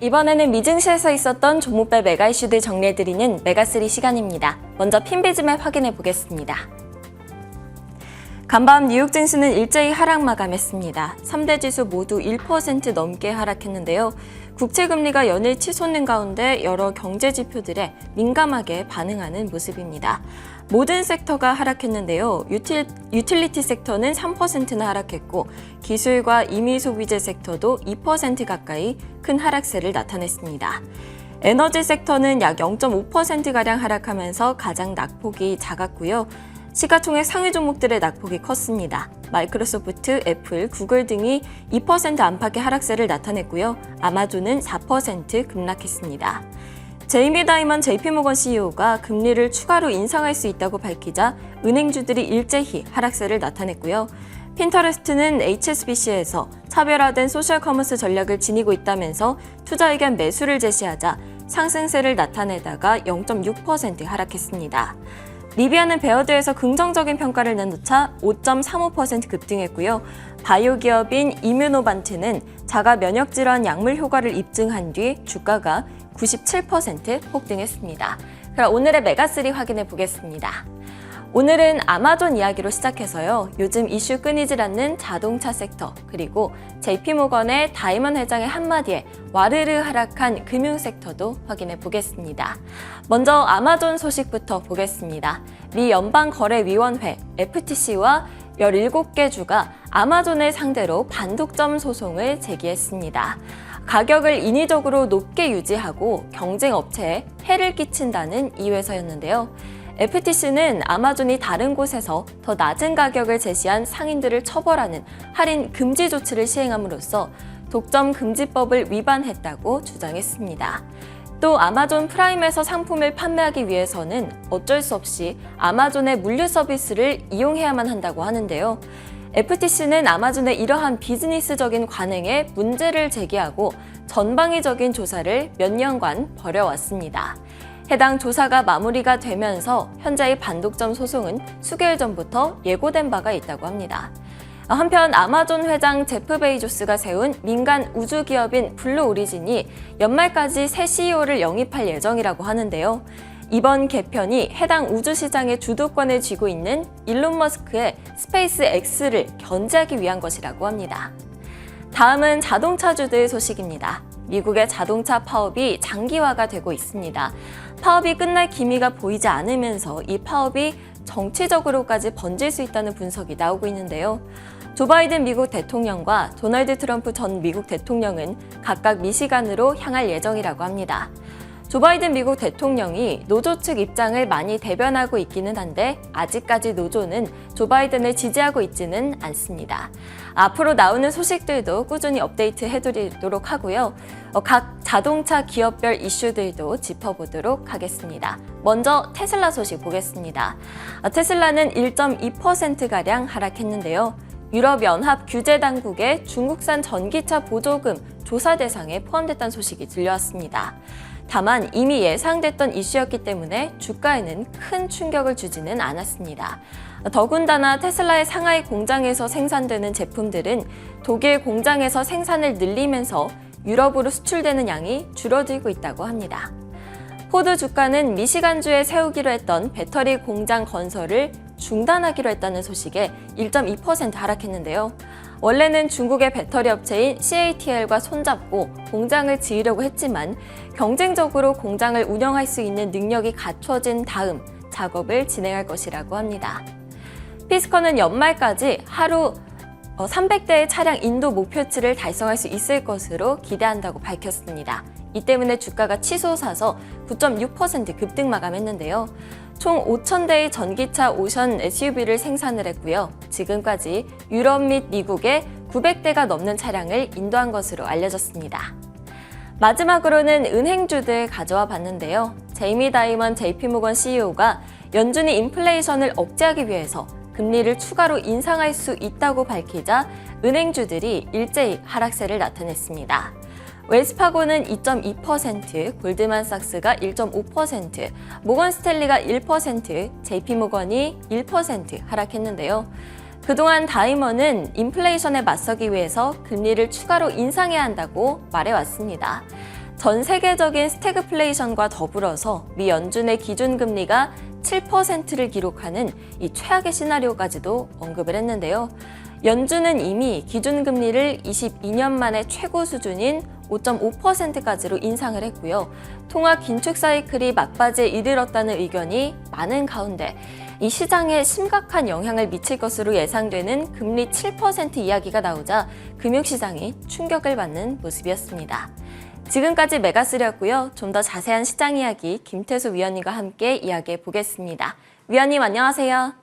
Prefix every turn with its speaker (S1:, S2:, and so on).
S1: 이번에는 미증시에서 있었던 종목별 메가 이슈들 정리해드리는 메가3 시간입니다. 먼저 핀비즈맵 확인해 보겠습니다. 간밤 뉴욕 증시는 일제히 하락 마감했습니다. 3대 지수 모두 1% 넘게 하락했는데요. 국채금리가 연일 치솟는 가운데 여러 경제 지표들에 민감하게 반응하는 모습입니다. 모든 섹터가 하락했는데요. 유틸리티 섹터는 3%나 하락했고 기술과 임의소비재 섹터도 2% 가까이 큰 하락세를 나타냈습니다. 에너지 섹터는 약 0.5%가량 하락하면서 가장 낙폭이 작았고요. 시가총액 상위 종목들의 낙폭이 컸습니다. 마이크로소프트, 애플, 구글 등이 2% 안팎의 하락세를 나타냈고요. 아마존은 4% 급락했습니다. 제이미 다이먼 JP모건 CEO가 금리를 추가로 인상할 수 있다고 밝히자 은행주들이 일제히 하락세를 나타냈고요. 핀터레스트는 HSBC에서 차별화된 소셜 커머스 전략을 지니고 있다면서 투자 의견 매수를 제시하자 상승세를 나타내다가 0.6% 하락했습니다. 리비아는 베어드에서 긍정적인 평가를 내놓자 5.35% 급등했고요. 바이오 기업인 이뮤노반트는 자가 면역 질환 약물 효과를 입증한 뒤 주가가 97% 폭등했습니다. 그럼 오늘의 메가3 확인해 보겠습니다. 오늘은 아마존 이야기로 시작해서요. 요즘 이슈 끊이질 않는 자동차 섹터, 그리고 JP모건의 다이먼 회장의 한마디에 와르르 하락한 금융 섹터도 확인해 보겠습니다. 먼저 아마존 소식부터 보겠습니다. 미 연방거래위원회 FTC와 17개 주가 아마존을 상대로 반독점 소송을 제기했습니다. 가격을 인위적으로 높게 유지하고 경쟁 업체에 해를 끼친다는 이유에서였는데요. FTC는 아마존이 다른 곳에서 더 낮은 가격을 제시한 상인들을 처벌하는 할인 금지 조치를 시행함으로써 독점 금지법을 위반했다고 주장했습니다. 또 아마존 프라임에서 상품을 판매하기 위해서는 어쩔 수 없이 아마존의 물류 서비스를 이용해야만 한다고 하는데요. FTC는 아마존의 이러한 비즈니스적인 관행에 문제를 제기하고 전방위적인 조사를 몇 년간 벌여왔습니다. 해당 조사가 마무리가 되면서 현재의 반독점 소송은 수개월 전부터 예고된 바가 있다고 합니다. 한편 아마존 회장 제프 베이조스가 세운 민간 우주 기업인 블루 오리진이 연말까지 새 CEO를 영입할 예정이라고 하는데요. 이번 개편이 해당 우주 시장의 주도권을 쥐고 있는 일론 머스크의 스페이스 X를 견제하기 위한 것이라고 합니다. 다음은 자동차주들 소식입니다. 미국의 자동차 파업이 장기화가 되고 있습니다. 파업이 끝날 기미가 보이지 않으면서 이 파업이 정치적으로까지 번질 수 있다는 분석이 나오고 있는데요. 조 바이든 미국 대통령과 도널드 트럼프 전 미국 대통령은 각각 미시간으로 향할 예정이라고 합니다. 조 바이든 미국 대통령이 노조 측 입장을 많이 대변하고 있기는 한데 아직까지 노조는 조 바이든을 지지하고 있지는 않습니다. 앞으로 나오는 소식들도 꾸준히 업데이트 해드리도록 하고요. 각 자동차 기업별 이슈들도 짚어보도록 하겠습니다. 먼저 테슬라 소식 보겠습니다. 테슬라는 1.2%가량 하락했는데요. 유럽연합 규제당국의 중국산 전기차 보조금 조사 대상에 포함됐다는 소식이 들려왔습니다. 다만 이미 예상됐던 이슈였기 때문에 주가에는 큰 충격을 주지는 않았습니다. 더군다나 테슬라의 상하이 공장에서 생산되는 제품들은 독일 공장에서 생산을 늘리면서 유럽으로 수출되는 양이 줄어들고 있다고 합니다. 포드 주가는 미시간주에 세우기로 했던 배터리 공장 건설을 중단하기로 했다는 소식에 1.2% 하락했는데요. 원래는 중국의 배터리 업체인 CATL과 손잡고 공장을 지으려고 했지만 경쟁적으로 공장을 운영할 수 있는 능력이 갖춰진 다음 작업을 진행할 것이라고 합니다. 피스컨은 연말까지 하루 300대의 차량 인도 목표치를 달성할 수 있을 것으로 기대한다고 밝혔습니다. 이 때문에 주가가 치솟아서 9.6% 급등 마감했는데요. 총 5,000대의 전기차 오션 SUV를 생산을 했고요. 지금까지 유럽 및 미국에 900대가 넘는 차량을 인도한 것으로 알려졌습니다. 마지막으로는 은행주들 가져와 봤는데요. 제이미 다이먼 JP모건 CEO가 연준이 인플레이션을 억제하기 위해서 금리를 추가로 인상할 수 있다고 밝히자 은행주들이 일제히 하락세를 나타냈습니다. 웰스파고는 2.2%, 골드만삭스가 1.5%, 모건스탠리가 1%, JP모건이 1% 하락했는데요. 그동안 다이먼은 인플레이션에 맞서기 위해서 금리를 추가로 인상해야 한다고 말해왔습니다. 전 세계적인 스태그플레이션과 더불어서 미 연준의 기준금리가 7%를 기록하는 이 최악의 시나리오까지도 언급을 했는데요. 연준은 이미 기준금리를 22년 만에 최고 수준인 5.5%까지로 인상을 했고요. 통화 긴축 사이클이 막바지에 이르렀다는 의견이 많은 가운데 이 시장에 심각한 영향을 미칠 것으로 예상되는 금리 7% 이야기가 나오자 금융시장이 충격을 받는 모습이었습니다. 지금까지 메가스였고요. 좀 더 자세한 시장 이야기 김태수 위원님과 함께 이야기해 보겠습니다. 위원님 안녕하세요.